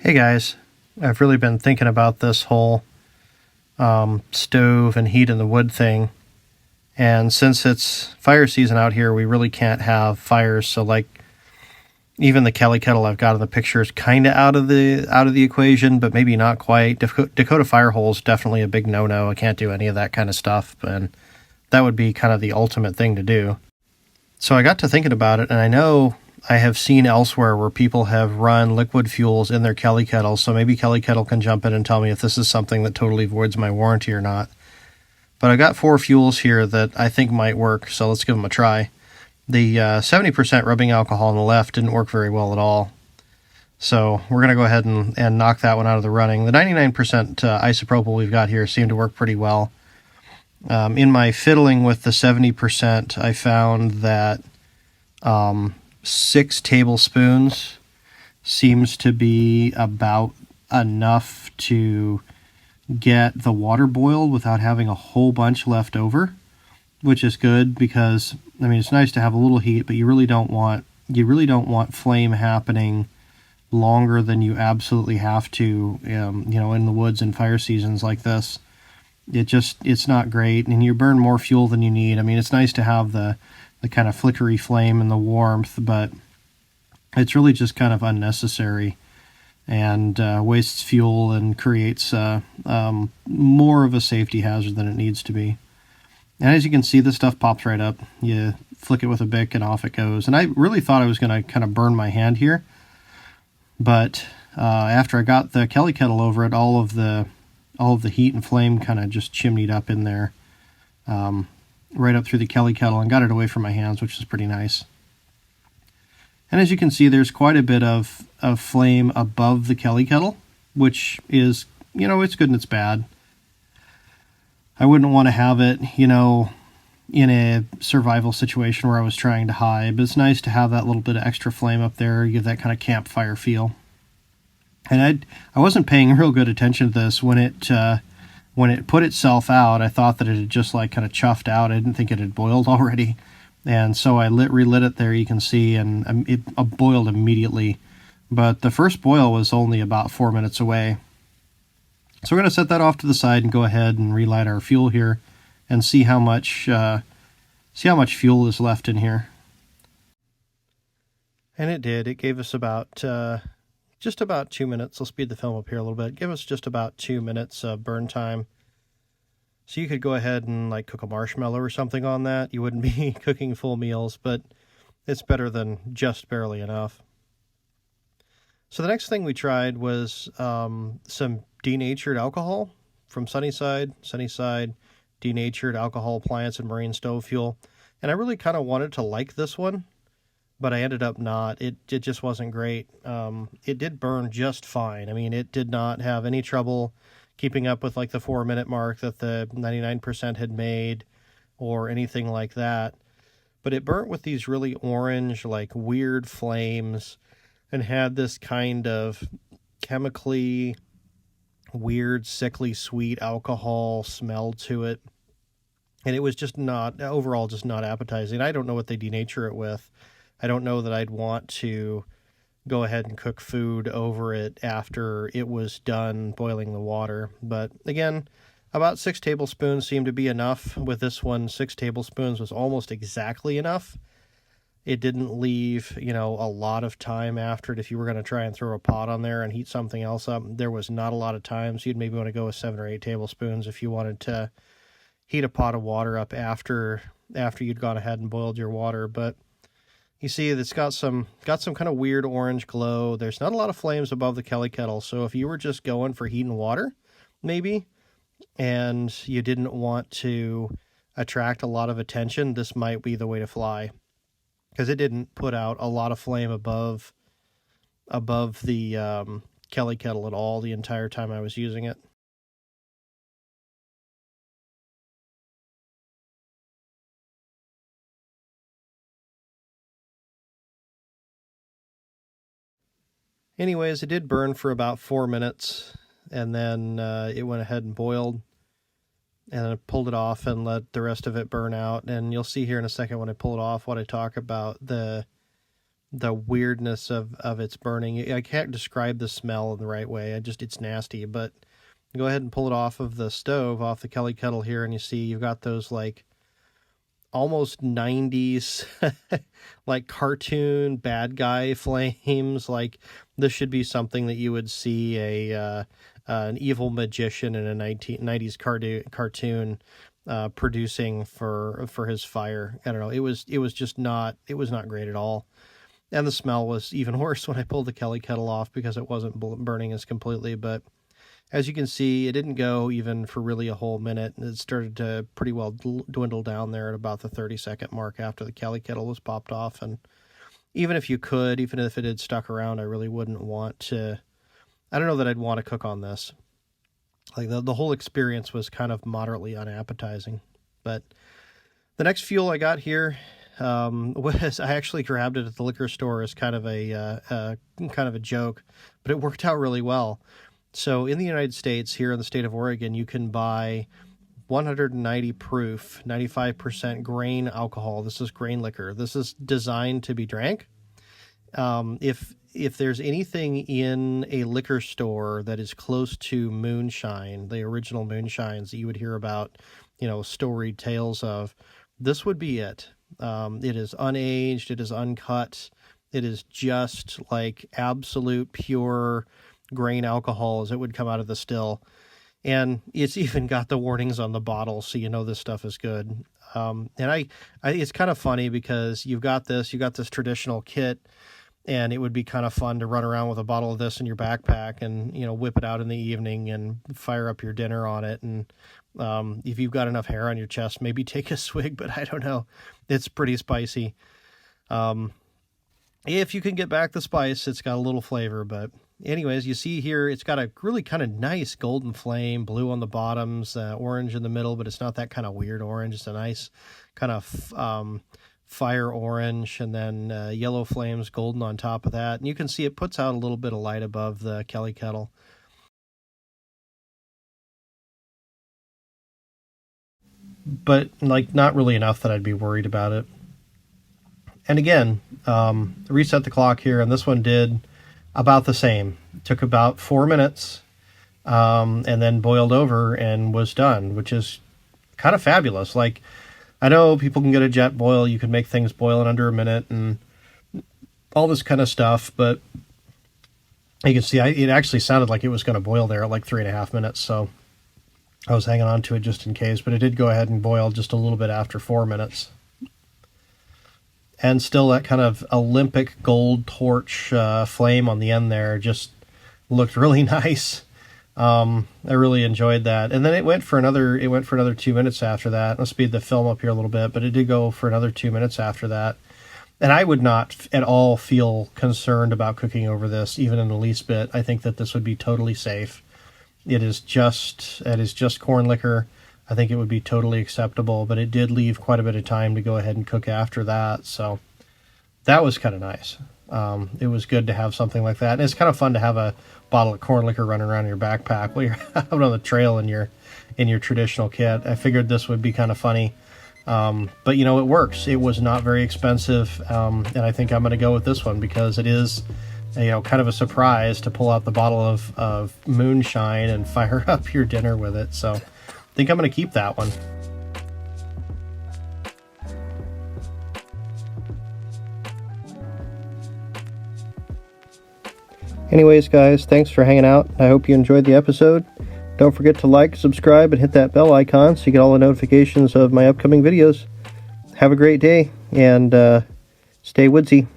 Hey guys, I've really been thinking about this whole stove and heat in the wood thing. And since it's fire season out here, we really can't have fires. So like even the Kelley Kettle I've got in the picture is kind of out of the equation, but maybe not quite. Dakota fire hole is definitely a big no-no. I can't do any of that kind of stuff, and that would be kind of the ultimate thing to do. So I got to thinking about it, and I know I have seen elsewhere where people have run liquid fuels in their Kelley Kettle, so maybe Kelley Kettle can jump in and tell me if this is something that totally voids my warranty or not. But I got 4 fuels here that I think might work, so let's give them a try. The 70% rubbing alcohol on the left didn't work very well at all, so we're going to go ahead and knock that one out of the running. The 99% isopropyl we've got here seemed to work pretty well. In my fiddling with the 70%, I found that 6 tablespoons seems to be about enough to get the water boiled without having a whole bunch left over, which is good because, I mean, it's nice to have a little heat, but you really don't want flame happening longer than you absolutely have to, in the woods and fire seasons like this. It's not great, and you burn more fuel than you need. I mean, it's nice to have the kind of flickery flame and the warmth, but it's really just kind of unnecessary and wastes fuel and creates more of a safety hazard than it needs to be. And as you can see, this stuff pops right up. You flick it with a Bic and off it goes. And I really thought I was going to kind of burn my hand here, but after I got the Kelley Kettle over it, all of the heat and flame kind of just chimneyed up in there, right up through the Kelley Kettle, and got it away from my hands, which is pretty nice. And as you can see, there's quite a bit of flame above the Kelley Kettle, which is, it's good and it's bad. I wouldn't want to have it, in a survival situation where I was trying to hide, but it's nice to have that little bit of extra flame up there, give that kind of campfire feel. And I wasn't paying real good attention to this when it put itself out. I thought that it had just like kind of chuffed out. I didn't think it had boiled already. And so I relit it there, you can see, and it boiled immediately. But the first boil was only about 4 minutes away. So we're going to set that off to the side and go ahead and relight our fuel here and see how much fuel is left in here. And it did. It gave us about just about 2 minutes. I'll speed the film up here a little bit. Give us just about 2 minutes of burn time. So you could go ahead and like cook a marshmallow or something on that. You wouldn't be cooking full meals, but it's better than just barely enough. So the next thing we tried was some denatured alcohol from Sunnyside denatured alcohol appliance and marine stove fuel. And I really kind of wanted to like this one, but I ended up not. It just wasn't great. It did burn just fine. I mean, it did not have any trouble keeping up with like the 4-minute mark that the 99% had made or anything like that. But it burnt with these really orange, like weird flames and had this kind of chemically weird, sickly sweet alcohol smell to it. And it was just not, overall, just not appetizing. I don't know what they denature it with. I don't know that I'd want to go ahead and cook food over it after it was done boiling the water. But again, about 6 tablespoons seemed to be enough. With this one, 6 tablespoons was almost exactly enough. It didn't leave, a lot of time after it. If you were going to try and throw a pot on there and heat something else up, there was not a lot of time. So you'd maybe want to go with 7 or 8 tablespoons if you wanted to heat a pot of water up after you'd gone ahead and boiled your water. But you see, it's got some kind of weird orange glow. There's not a lot of flames above the Kelley Kettle. So if you were just going for heat and water, maybe, and you didn't want to attract a lot of attention, this might be the way to fly. Because it didn't put out a lot of flame above the Kelley Kettle at all the entire time I was using it. Anyways, it did burn for about 4 minutes, and then it went ahead and boiled. And I pulled it off and let the rest of it burn out. And you'll see here in a second when I pull it off what I talk about the weirdness of its burning. I can't describe the smell in the right way. It's nasty. But go ahead and pull it off of the stove, off the Kelley Kettle here, and you see you've got those like almost 90s like cartoon bad guy flames. Like this should be something that you would see an evil magician in a 1990s cartoon producing for his fire. I don't know. It was not great at all. And the smell was even worse when I pulled the Kelley Kettle off because it wasn't burning as completely. But as you can see, it didn't go even for really a whole minute. It started to pretty well dwindle down there at about the 30-second mark after the Kelley Kettle was popped off. And even if it had stuck around, I really wouldn't want to. I don't know that I'd want to cook on this. Like the whole experience was kind of moderately unappetizing. But the next fuel I got here was I actually grabbed it at the liquor store as kind of a joke, but it worked out really well. So in the United States, here in the state of Oregon, you can buy 190 proof, 95% grain alcohol. This is grain liquor. This is designed to be drank. If there's anything in a liquor store that is close to moonshine, the original moonshines that you would hear about, storied tales of, this would be it. It is unaged. It is uncut. It is just like absolute pure grain alcohol as it would come out of the still. And it's even got the warnings on the bottle, so this stuff is good. And I it's kind of funny because you've got this traditional kit, and it would be kind of fun to run around with a bottle of this in your backpack and, whip it out in the evening and fire up your dinner on it. And if you've got enough hair on your chest, maybe take a swig, but I don't know. It's pretty spicy. If you can get back the spice, it's got a little flavor, but anyways, you see here, it's got a really kind of nice golden flame, blue on the bottoms, orange in the middle, but it's not that kind of weird orange. It's a nice kind of fire orange, and then yellow flames, golden on top of that. And you can see it puts out a little bit of light above the Kelley Kettle. But like not really enough that I'd be worried about it. And again, reset the clock here, and this one did about the same. It took about 4 minutes, and then boiled over and was done, which is kind of fabulous. Like, I know people can get a jet boil, you can make things boil in under a minute and all this kind of stuff, but you can see it actually sounded like it was going to boil there at like 3.5 minutes, so I was hanging on to it just in case, but it did go ahead and boil just a little bit after 4 minutes. And still that kind of Olympic gold torch flame on the end there just looked really nice. I really enjoyed that. And then it went for another 2 minutes after that. I'll speed the film up here a little bit, but it did go for another 2 minutes after that. And I would not at all feel concerned about cooking over this, even in the least bit. I think that this would be totally safe. It is just corn liquor. I think it would be totally acceptable, but it did leave quite a bit of time to go ahead and cook after that. So that was kind of nice. It was good to have something like that. And it's kind of fun to have a bottle of corn liquor running around in your backpack while you're out on the trail in your traditional kit. I figured this would be kind of funny. But it works. It was not very expensive. And I think I'm going to go with this one because it is, kind of a surprise to pull out the bottle of moonshine and fire up your dinner with it. So I think I'm going to keep that one. Anyways, guys, thanks for hanging out. I hope you enjoyed the episode. Don't forget to like, subscribe, and hit that bell icon so you get all the notifications of my upcoming videos. Have a great day, and stay woodsy.